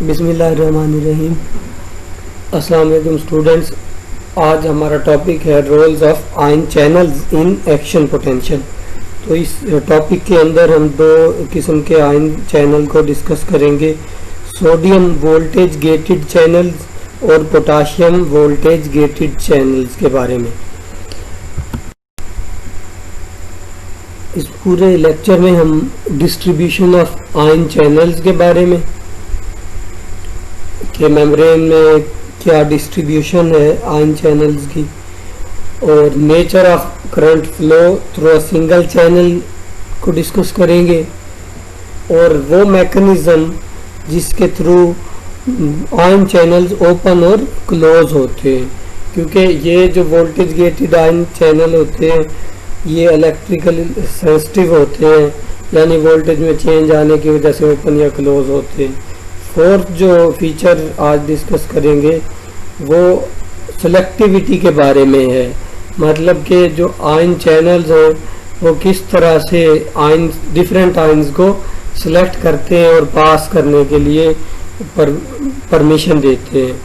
बिस्मिल्लाहिर्रहमानिर्रहीम। अस्सलाम वालेकुम स्टूडेंट्स। आज हमारा टॉपिक है roles of ion channels in action potential. तो इस टॉपिक के अंदर हम दो किस्म के आयन चैनल को डिस्कस करेंगे, सोडियम वोल्टेज गेटेड चैनल्स और पोटाशियम वोल्टेज गेटेड चैनल्स के बारे में। इस पूरे लेक्चर में हम डिस्ट्रीब्यूशन ऑफ आयन चैनल्स के बारे में कि मेम्ब्रेन में क्या डिस्ट्रीब्यूशन है आयन चैनल्स की, और nature of current flow through a single channel को डिस्कस करेंगे, और वो मैकेनिज्म जिसके थ्रू आयन चैनल्स ओपन और क्लोज होते हैं। क्योंकि ये जो वोल्टेज गेटेड आयन चैनल होते हैं ये इलेक्ट्रिकल सेंसिटिव होते हैं, यानी वोल्टेज में चेंज आने की वजह से ओपन या क्लोज होते हैं। फोर्थ जो फीचर आज डिस्कस करेंगे वो सेलेक्टिविटी के बारे में है, मतलब कि जो आयन चैनल्स हैं वो किस तरह से आयन डिफरेंट आयन्स को सिलेक्ट करते हैं और पास करने के लिए परमिशन देते हैं।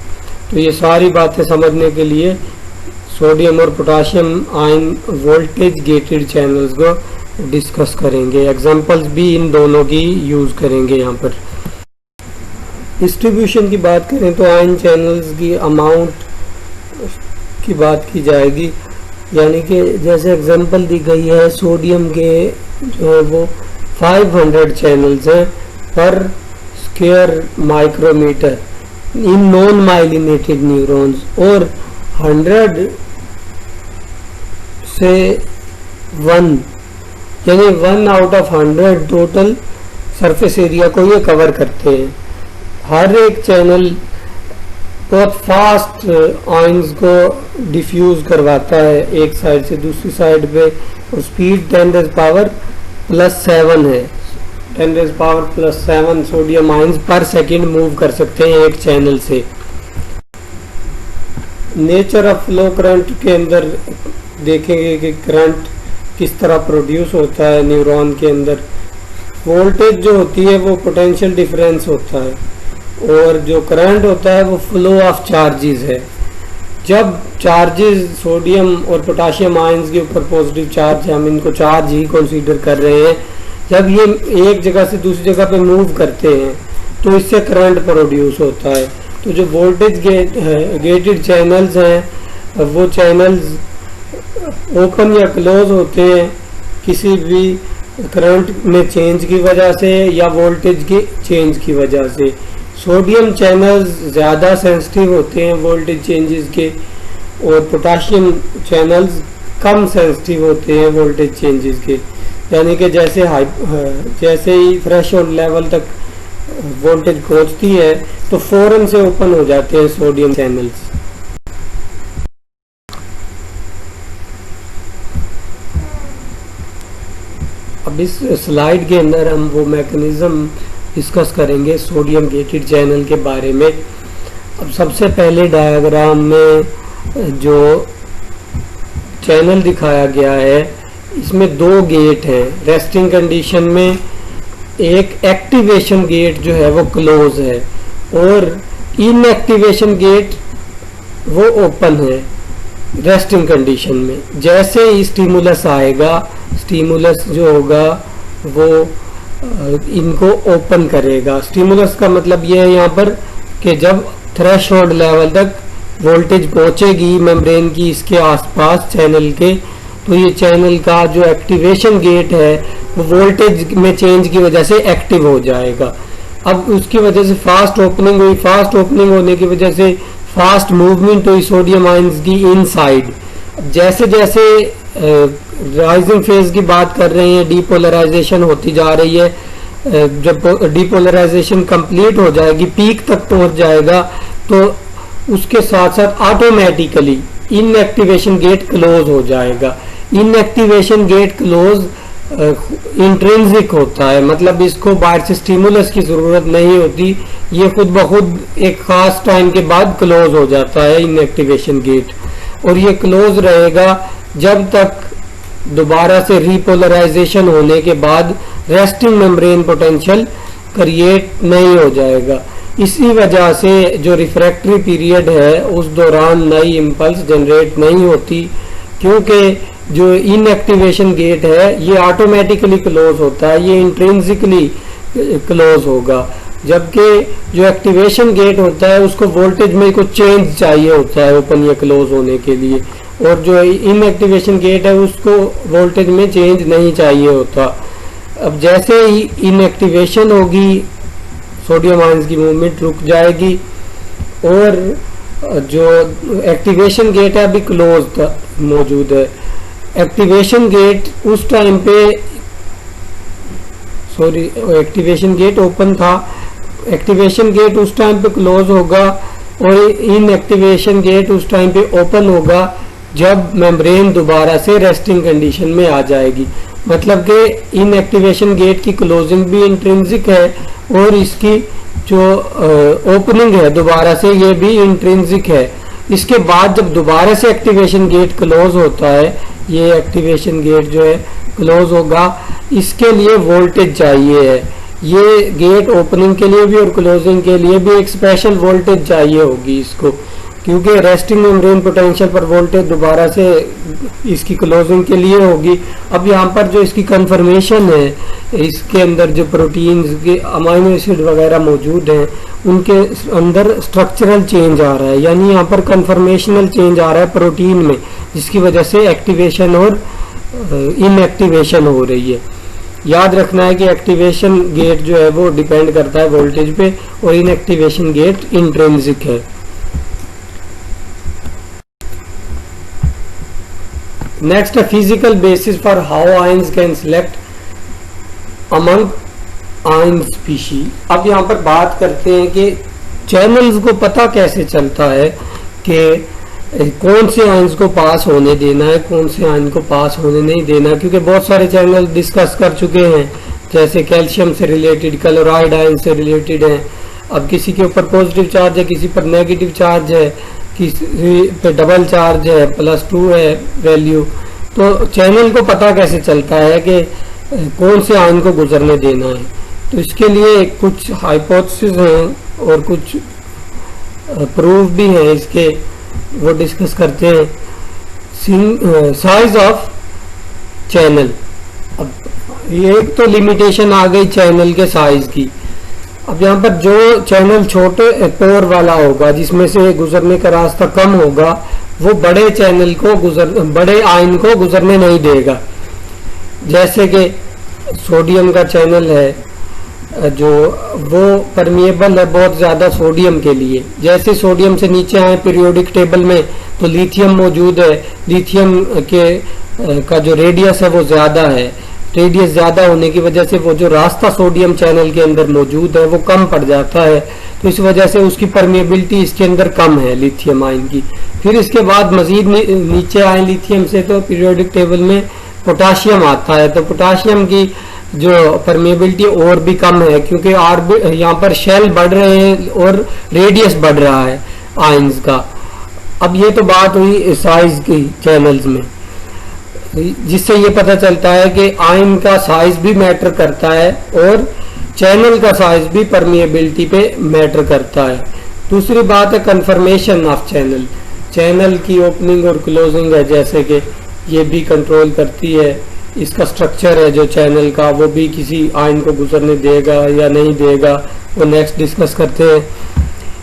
तो ये सारी बातें समझने के लिए सोडियम और potassium ion voltage gated channels को डिस्कस करेंगे। एग्जांपल्स भी इन दोनों की यूज़ करेंगे। यहाँ पर डिस्ट्रीब्यूशन की बात करें तो आयन चैनल्स की अमाउंट की बात की जाएगी, यानी कि जैसे एग्जांपल दी गई है सोडियम के जो है वो 500 चैनल्स हैं पर square micrometer in non myelinated neurons, और 100 से 1 यानी 1 out of 100 total surface area को ये कवर करते हैं। हर एक चैनल बहुत फास्ट आयन्स को डिफ्यूज करवाता है एक साइड से दूसरी साइड पे, और स्पीड 10⁻⁷ है। 10⁻⁷ सोडियम आयन्स पर सेकंड मूव कर सकते हैं एक चैनल से। नेचर ऑफ फ्लो करंट के अंदर देखेंगे कि करंट किस तरह प्रोड्यूस होता है न्यूरॉन के अंदर। वोल्टेज जो होती है वो पोटेंशियल डिफरेंस होता है, और जो करंट होता है वो फ्लो ऑफ चार्जेस है। जब चार्जेस सोडियम और पोटाशियम आयन्स के ऊपर पॉजिटिव चार्ज है, हम इनको चार्ज ही कंसीडर कर रहे हैं, जब ये एक जगह से दूसरी जगह पे मूव करते हैं तो इससे करंट प्रोड्यूस होता है। तो जो वोल्टेज गेटेड चैनल्स हैं वो चैनल्स ओपन या क्लोज होते हैं किसी भी करंट में चेंज की वजह से या वोल्टेज के चेंज की वजह से। सोडियम चैनल्स ज़्यादा सेंसिटिव होते हैं वोल्टेज चेंजेस के, और पोटाशियम चैनल्स कम सेंसिटिव होते हैं वोल्टेज चेंजेस के। यानी कि जैसे ही थ्रेशोल्ड लेवल तक वोल्टेज पहुंचती है तो फौरन से ओपन हो जाते हैं सोडियम चैनल्स। अब इस स्लाइड के अंदर हम वो मैकेनिज्म डिस्कस करेंगे सोडियम गेटेड चैनल के बारे में। अब सबसे पहले डायग्राम में जो चैनल दिखाया गया है इसमें दो गेट हैं। रेस्टिंग कंडीशन में एक एक्टिवेशन गेट जो है वो क्लोज है, और इनएक्टिवेशन गेट वो ओपन है रेस्टिंग कंडीशन में। जैसे ही स्टिमुलस आएगा, स्टिमुलस जो होगा वो इनको ओपन करेगा। स्टिमुलस का मतलब ये है यहाँ पर कि जब थ्रेशोल्ड लेवल तक वोल्टेज पहुंचेगी मेम्ब्रेन की इसके आसपास चैनल के, तो ये चैनल का जो एक्टिवेशन गेट है वो वोल्टेज में चेंज की वजह से एक्टिव हो जाएगा। अब उसकी वजह से फास्ट ओपनिंग हुई, फास्ट ओपनिंग होने की वजह से फास्ट मूवमेंट हुई सोडियम आयन्स की इनसाइड। जैसे जैसे राइजिंग फेज की बात कर रहे हैं, डीपोलराइजेशन होती जा रही है। जब डीपोलराइजेशन कंप्लीट हो जाएगी, पीक तक पहुंच जाएगा, तो उसके साथ साथ ऑटोमेटिकली इनएक्टिवेशन गेट क्लोज हो जाएगा। इनएक्टिवेशन गेट क्लोज इंट्रिंसिक होता है, मतलब इसको बाहर से स्टिमुलस की जरूरत नहीं होती, ये खुद ब खुद एक खास टाइम के बाद क्लोज हो जाता है इनएक्टिवेशन गेट। और ये क्लोज रहेगा जब तक दोबारा से रिपोलराइजेशन होने के बाद रेस्टिंग मेम्ब्रेन पोटेंशियल क्रिएट नहीं हो जाएगा। इसी वजह से जो रिफ्रैक्टरी पीरियड है उस दौरान नई इम्पल्स जनरेट नहीं होती, क्योंकि जो इनएक्टिवेशन गेट है ये ऑटोमेटिकली क्लोज होता है, ये इंट्रिंसिकली क्लोज होगा। जबकि जो एक्टिवेशन गेट होता है उसको वोल्टेज में कुछ चेंज चाहिए होता है ओपन या क्लोज होने के लिए, और जो इनएक्टिवेशन गेट है उसको वोल्टेज में चेंज नहीं चाहिए होता। अब जैसे ही इनएक्टिवेशन होगी सोडियम आयंस की मूवमेंट रुक जाएगी, और जो एक्टिवेशन गेट है अभी क्लोज मौजूद है। एक्टिवेशन गेट उस टाइम पे एक्टिवेशन गेट ओपन था, एक्टिवेशन गेट उस टाइम पे क्लोज होगा और इनएक्टिवेशन गेट उस टाइम पे ओपन होगा जब मेम्ब्रेन दोबारा से रेस्टिंग कंडीशन में आ जाएगी। मतलब कि इनएक्टिवेशन गेट की क्लोजिंग भी इंट्रिंसिक है और इसकी जो ओपनिंग है दोबारा से ये भी इंट्रिंसिक है। इसके बाद जब दोबारा से एक्टिवेशन गेट क्लोज होता है, ये एक्टिवेशन गेट जो है क्लोज होगा, इसके लिए वोल्टेज चाहिए है। ये गेट ओपनिंग के लिए भी और क्लोजिंग के लिए भी एक स्पेशल वोल्टेज चाहिए होगी इसको, क्योंकि रेस्टिंग मेम्ब्रेन पोटेंशियल पर वोल्टेज दोबारा से इसकी क्लोजिंग के लिए होगी। अब यहाँ पर जो इसकी कन्फर्मेशन है, इसके अंदर जो प्रोटीन्स के अमाइनो एसिड वगैरह मौजूद हैं उनके अंदर स्ट्रक्चरल चेंज आ रहा है, यानी यहाँ पर कन्फर्मेशनल चेंज आ रहा है प्रोटीन में, जिसकी वजह से एक्टिवेशन और इनएक्टिवेशन हो रही है। याद रखना है कि एक्टिवेशन गेट जो है वो डिपेंड करता है वोल्टेज पे और इनएक्टिवेशन गेट इंट्रिंसिक है। Next, a physical basis for how ions can select among ion species। अब यहाँ पर बात करते हैं कि चैनल्स को पता कैसे चलता है कि कौन से आयंस को पास होने देना है, कौन से आयन को पास होने नहीं देना, क्योंकि बहुत सारे चैनल डिस्कस कर चुके हैं, जैसे कैल्शियम से रिलेटेड, क्लोराइड आयन से रिलेटेड है। अब किसी के ऊपर पॉजिटिव चार्ज है, किसी पर नेगेटिव चार्ज है, किसी पे डबल चार्ज है, +2 है वैल्यू। तो चैनल को पता कैसे चलता है कि कौन से आयन को गुजरने देना है? तो इसके लिए कुछ हाइपोथेसिस हैं और कुछ प्रूफ भी हैं इसके, वो डिस्कस करते हैं। साइज ऑफ चैनल, अब ये तो लिमिटेशन आ गई चैनल के साइज की। अब यहाँ पर जो चैनल छोटे पोर वाला होगा, जिसमें से गुजरने का रास्ता कम होगा, वो बड़े चैनल को बड़े आयन को गुजरने नहीं देगा। जैसे कि सोडियम का चैनल है जो वो परमिएबल है बहुत ज्यादा सोडियम के लिए। जैसे सोडियम से नीचे आए पीरियोडिक टेबल में तो लिथियम मौजूद है, लिथियम के का जो रेडियस है वो ज्यादा है, रेडियस ज्यादा होने की वजह से वो जो रास्ता सोडियम चैनल के अंदर मौजूद है वो कम पड़ जाता है, तो इस वजह से उसकी परमिएबिलिटी इसके अंदर कम है लिथियम आयन की। फिर इसके बाद मजीद नीचे आए लिथियम से तो पीरियोडिक टेबल में पोटाशियम आता है, तो पोटाशियम की जो परमिएबिलिटी और भी कम है, क्योंकि यहाँ पर शेल बढ़ रहे हैं और रेडियस बढ़ रहा है आयंस का। अब ये तो बात हुई साइज की चैनल्स में, जिससे ये पता चलता है कि आयन का साइज भी मैटर करता है और चैनल का साइज भी परमिएबिलिटी पे मैटर करता है। दूसरी बात है कंफर्मेशन ऑफ चैनल, चैनल की ओपनिंग और क्लोजिंग है, जैसे कि ये भी कंट्रोल करती है। इसका स्ट्रक्चर है जो चैनल का, वो भी किसी आयन को गुजरने देगा या नहीं देगा, वो नेक्स्ट डिस्कस करते हैं।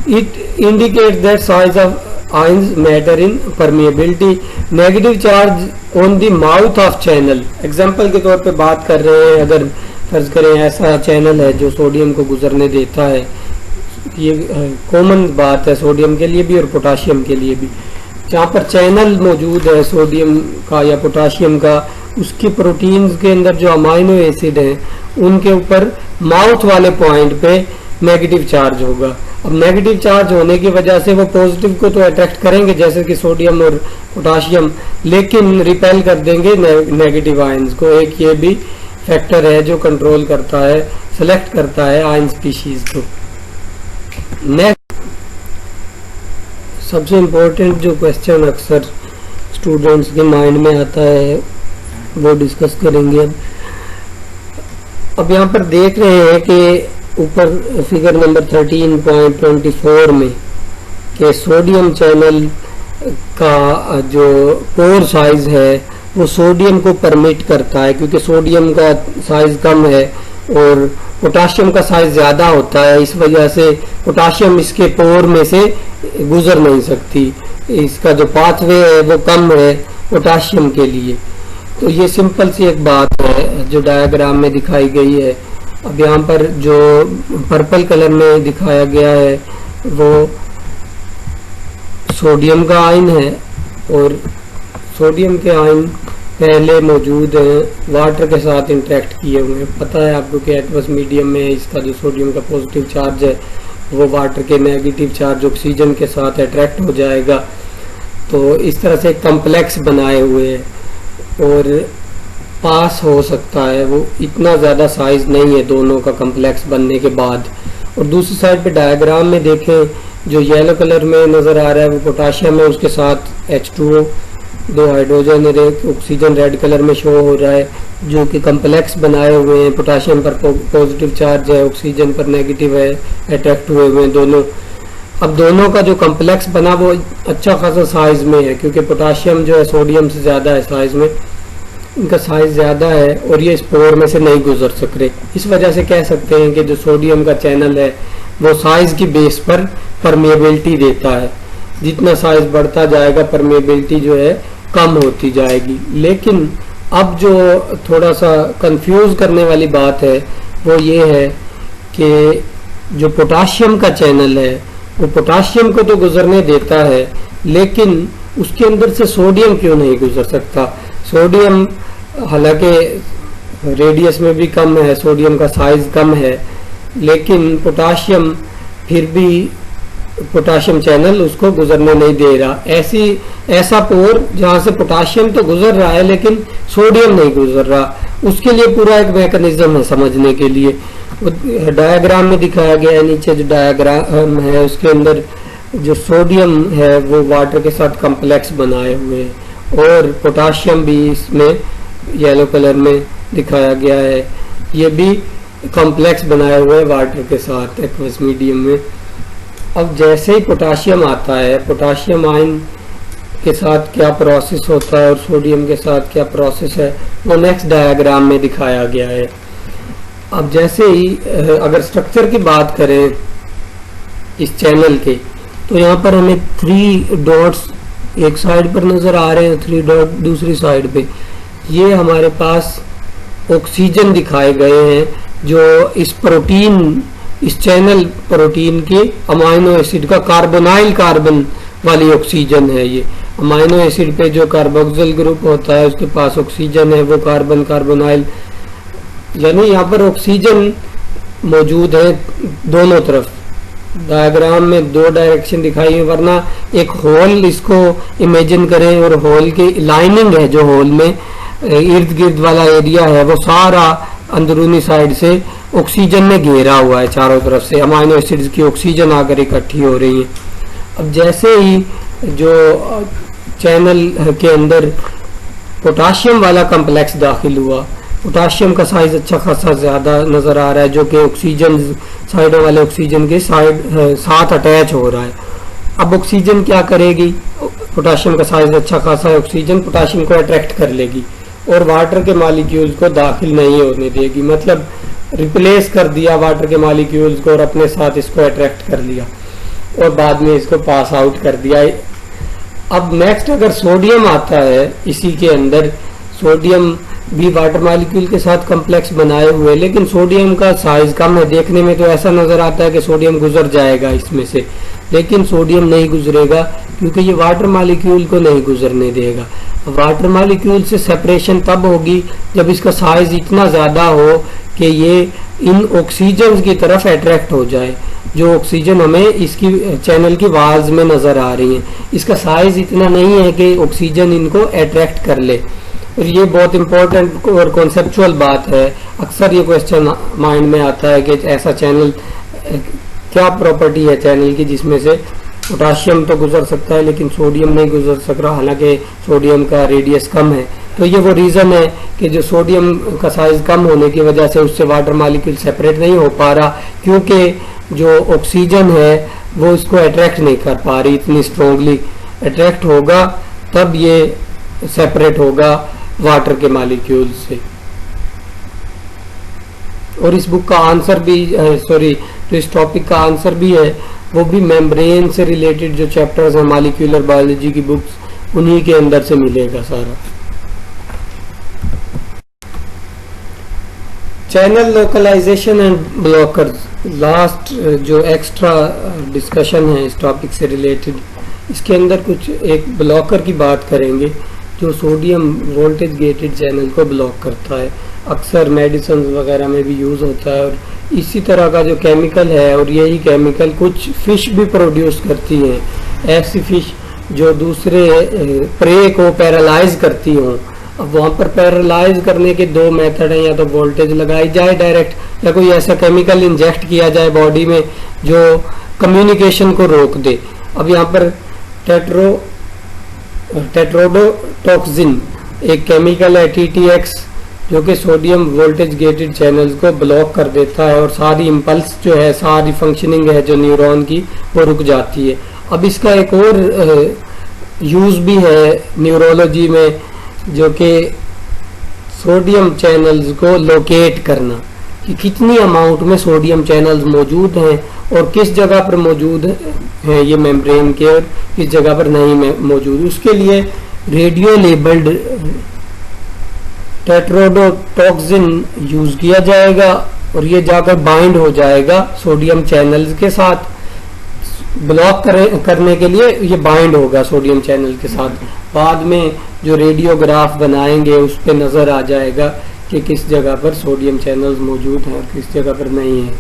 It indicate that size of ions matter in permeability. Negative charge on the mouth of channel, example के तौर पे बात कर रहे हैं, अगर फर्ज करें ऐसा चैनल है जो सोडियम को गुजरने देता है, ये कॉमन बात है सोडियम के लिए भी और पोटाशियम के लिए भी। जहाँ पर चैनल मौजूद है सोडियम का या पोटाशियम का, उसके प्रोटीन्स के अंदर जो अमाइनो एसिड हैं उनके ऊपर माउथ वाले पॉइंट पे नेगेटिव चार्ज होगा। अब नेगेटिव चार्ज होने की वजह से वो पॉजिटिव को तो अट्रैक्ट करेंगे जैसे कि सोडियम और पोटाशियम, लेकिन रिपेल कर देंगे नेगेटिव आयंस को। एक ये भी फैक्टर है जो कंट्रोल करता है, सेलेक्ट करता है आयन स्पीशीज को। नेक्स्ट सबसे इम्पोर्टेंट जो क्वेश्चन अक्सर स्टूडेंट्स के माइंड में आता है वो डिस्कस करेंगे। अब यहाँ पर देख रहे हैं कि ऊपर फिगर नंबर 13.24 में कि सोडियम चैनल का जो पोर साइज है वो सोडियम को परमिट करता है, क्योंकि सोडियम का साइज कम है और पोटाशियम का साइज ज़्यादा होता है। इस वजह से पोटाशियम इसके पोर में से गुजर नहीं सकती, इसका जो पाथवे है वो कम है पोटाशियम के लिए। तो ये सिंपल सी एक बात है जो डायग्राम में दिखाई गई है। अब यहाँ पर जो पर्पल कलर में दिखाया गया है वो सोडियम का आयन है, और सोडियम के आयन पहले मौजूद हैं, वाटर के साथ इंटरेक्ट किए हुए हैं। पता है आपको कि एक्वस मीडियम में इसका जो सोडियम का पॉजिटिव चार्ज है वो वाटर के नेगेटिव चार्ज ऑक्सीजन के साथ अट्रैक्ट हो जाएगा। तो इस तरह से कॉम्प्लेक्स बनाए हुए हैं और पास हो सकता है, वो इतना ज़्यादा साइज नहीं है दोनों का कॉम्प्लेक्स बनने के बाद। और दूसरी साइड पे डायग्राम में देखें, जो येलो कलर में नज़र आ रहा है वो पोटाशियम है, उसके साथ H2O, 2 हाइड्रोजन और 1 ऑक्सीजन रेड कलर में शो हो रहा है, जो कि कॉम्प्लेक्स बनाए हुए हैं। पोटाशियम पर पॉजिटिव चार्ज है, ऑक्सीजन पर नेगेटिव है, अट्रैक्ट हुए हुए हैं दोनों। अब दोनों का जो कॉम्प्लेक्स बना वो अच्छा खासा साइज में है, क्योंकि पोटाशियम जो है सोडियम से ज़्यादा है साइज में, इनका साइज ज़्यादा है और ये स्पोर में से नहीं गुजर सक रहे। इस वजह से कह सकते हैं कि जो सोडियम का चैनल है वो साइज की बेस पर परमेबिलिटी देता है। जितना साइज बढ़ता जाएगा परमेबिलिटी जो है कम होती जाएगी। लेकिन अब जो थोड़ा सा कंफ्यूज करने वाली बात है वो ये है कि जो पोटाशियम का चैनल है वो पोटाशियम को तो गुजरने देता है, लेकिन उसके अंदर से सोडियम क्यों नहीं गुजर सकता। सोडियम हालांकि रेडियस में भी कम है, सोडियम का साइज कम है, लेकिन पोटाशियम फिर भी पोटाशियम चैनल उसको गुजरने नहीं दे रहा। ऐसा पोर जहां से पोटाशियम तो गुजर रहा है लेकिन सोडियम नहीं गुजर रहा, उसके लिए पूरा एक मैकेनिज्म है समझने के लिए। डायग्राम में दिखाया गया है, नीचे जो डायग्राम है उसके अंदर जो सोडियम है वो वाटर के साथ कॉम्प्लेक्स बनाए हुए हैं, और पोटाशियम भी इसमें येलो कलर में दिखाया गया है, ये भी कॉम्प्लेक्स बनाए हुए हैं वाटर के साथ एक्वस मीडियम में। अब जैसे ही पोटाशियम आता है, पोटाशियम आयन के साथ क्या प्रोसेस होता है और सोडियम के साथ क्या प्रोसेस है वो नेक्स्ट डायग्राम में दिखाया गया है। अब जैसे ही अगर स्ट्रक्चर की बात करें इस चैनल के, तो यहाँ पर हमें 3 डॉट्स एक साइड पर नजर आ रहे हैं, 3 डॉट दूसरी साइड पे। ये हमारे पास ऑक्सीजन दिखाए गए हैं जो इस प्रोटीन, इस चैनल प्रोटीन के अमाइनो एसिड का कार्बोनाइल कार्बन वाली ऑक्सीजन है। ये अमाइनो एसिड पे जो कार्बोक्सिल ग्रुप होता है उसके पास ऑक्सीजन है, वो कार्बन कार्बोनाइल, यानी यहाँ पर ऑक्सीजन मौजूद है दोनों तरफ। डायग्राम में 2 डायरेक्शन दिखाई है, वरना एक होल इसको इमेजिन करें और होल की लाइनिंग है जो होल में इर्द गिर्द वाला एरिया है वो सारा अंदरूनी साइड से ऑक्सीजन में घेरा हुआ है, चारों तरफ से अमाइनो एसिड्स की ऑक्सीजन आकर इकट्ठी हो रही है। अब जैसे ही जो चैनल के अंदर पोटाशियम वाला कॉम्प्लेक्स दाखिल हुआ, पोटाशियम का साइज अच्छा खासा ज्यादा नजर आ रहा है, जो कि ऑक्सीजन साइडों वाले ऑक्सीजन के साथ अटैच हो रहा है। अब ऑक्सीजन क्या करेगी, पोटाशियम का साइज अच्छा खासा है, ऑक्सीजन पोटाशियम को अट्रैक्ट कर लेगी और वाटर के मॉलिक्यूल्स को दाखिल नहीं होने देगी, मतलब रिप्लेस कर दिया वाटर के मॉलिक्यूल्स को और अपने साथ इसको अट्रैक्ट कर लिया और बाद में इसको पास आउट कर दिया। अब नेक्स्ट अगर सोडियम आता है इसी के अंदर, सोडियम भी वाटर मॉलिक्यूल के साथ कॉम्प्लेक्स बनाए हुए, लेकिन सोडियम का साइज कम है। देखने में तो ऐसा नजर आता है कि सोडियम गुजर जाएगा इसमें से, लेकिन सोडियम नहीं गुजरेगा क्योंकि ये वाटर मॉलिक्यूल को नहीं गुजरने देगा। वाटर मॉलिक्यूल से सेपरेशन तब होगी जब इसका साइज इतना ज्यादा हो कि ये इन ऑक्सीजन की तरफ अट्रैक्ट हो जाए, जो ऑक्सीजन हमें इसकी चैनल की वाल्स में नजर आ रही है। इसका साइज इतना नहीं है कि ऑक्सीजन इनको अट्रैक्ट कर ले। और ये बहुत इंपॉर्टेंट और कॉन्सेप्चुअल बात है, अक्सर ये क्वेश्चन माइंड में आता है कि ऐसा चैनल, क्या प्रॉपर्टी है चैनल की जिसमें से पोटाशियम तो गुजर सकता है लेकिन सोडियम नहीं गुजर सक रहा, हालांकि सोडियम का रेडियस कम है, तो ये वो रीज़न है कि जो सोडियम का साइज कम होने की वजह से उससे वाटर मॉलिक्यूल सेपरेट नहीं हो पा रहा, क्योंकि जो ऑक्सीजन है वो इसको अट्रैक्ट नहीं कर पा रही इतनी स्ट्रोंगली। अट्रैक्ट होगा तब ये सेपरेट होगा वाटर के मॉलिक्यूल से। और इस बुक का आंसर भी जो इस टॉपिक का आंसर भी है वो भी मेम्ब्रेन से रिलेटेड जो चैप्टर्स हैं मॉलिक्यूलर बायोलॉजी की बुक्स, उन्हीं के अंदर से मिलेगा सारा। Channel localization and blockers, last जो एक्स्ट्रा डिस्कशन है इस टॉपिक से रिलेटेड, इसके अंदर कुछ एक ब्लॉकर की बात करेंगे जो सोडियम वोल्टेज गेटेड चैनल को ब्लॉक करता है। अक्सर मेडिसिन वगैरह में भी यूज़ होता है और इसी तरह का जो केमिकल है, और यही केमिकल कुछ फिश भी प्रोड्यूस करती हैं, ऐसी फिश जो दूसरे प्रे को पैरालाइज करती हों। अब वहाँ पर पैरालाइज करने के दो मेथड हैं, या तो वोल्टेज लगाई जाए डायरेक्ट, या कोई ऐसा केमिकल इंजेक्ट किया जाए बॉडी में जो कम्युनिकेशन को रोक दे। अब यहाँ पर टेट्रोडोटॉक्सिन एक केमिकल है TTX, जो कि सोडियम वोल्टेज गेटेड चैनल्स को ब्लॉक कर देता है और सारी इम्पल्स जो है, सारी फंक्शनिंग है जो न्यूरॉन की, वो रुक जाती है। अब इसका एक और यूज़ भी है न्यूरोलॉजी में, जो कि सोडियम चैनल्स को लोकेट करना, कि कितनी अमाउंट में सोडियम चैनल्स मौजूद हैं और किस जगह पर मौजूद हैं ये मेम्ब्रेन के, और किस जगह पर नहीं मौजूद। उसके लिए रेडियो लेबल्ड टेट्रोडोटॉक्सिन यूज किया जाएगा और ये जाकर बाइंड हो जाएगा सोडियम चैनल्स के साथ। ब्लॉक करने के लिए ये बाइंड होगा सोडियम चैनल के साथ। बाद में जो रेडियोग्राफ बनाएंगे उस पर नजर आ जाएगा कि किस जगह पर सोडियम चैनल्स मौजूद हैं और किस जगह पर नहीं है।